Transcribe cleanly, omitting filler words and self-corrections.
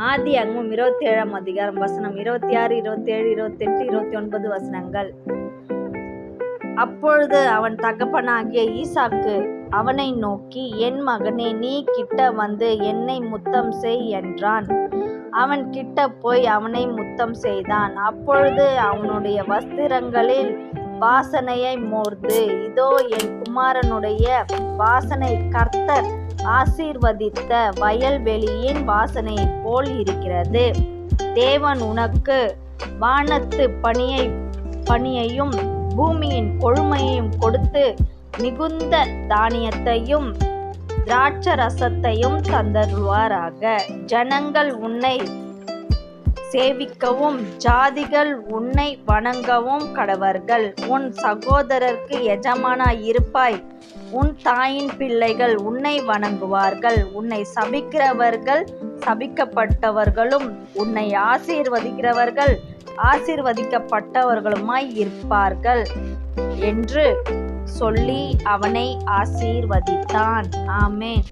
ஆதியாகமம் 27ஆம் அதிகாரம் வசனம் 26, 27, 28, 29 வசனங்கள். அப்பொழுது அவன் தகப்பனாகிய ஈசாக்கு அவனை நோக்கி, என் மகனே, நீ கிட்ட வந்து என்னை முத்தம் செய் என்றான். அவன் கிட்ட போய் அவனை முத்தம் செய்தான். அப்பொழுது அவனுடைய வஸ்திரங்களில் வாசனையை மோர்ந்து, இதோ என் குமாரனுடைய வாசனை கர்த்தர் ஆசீர்வதித்த வயல்வெளியின் வாசனையைப் போல் இருக்கிறது. தேவன் உனக்கு வானத்து பனியையும் பூமியின் கொழுமையையும் கொடுத்து மிகுந்த தானியத்தையும் திராட்சரசத்தையும் தந்தருள்வாராக. ஜனங்கள் உன்னை சேவிக்கவும் ஜாதிகள் உன்னை வணங்கவும் கடவர்கள். உன் சகோதரருக்கு எஜமானாய் இருப்பாய். உன் தாயின் பிள்ளைகள் உன்னை வணங்குவார்கள். உன்னை சபிக்கிறவர்கள் சபிக்கப்பட்டவர்களும் உன்னை ஆசீர்வதிக்கிறவர்கள் ஆசீர்வதிக்கப்பட்டவர்களுமாய் இருப்பார்கள் என்று சொல்லி அவனை ஆசீர்வதித்தான். ஆமென்.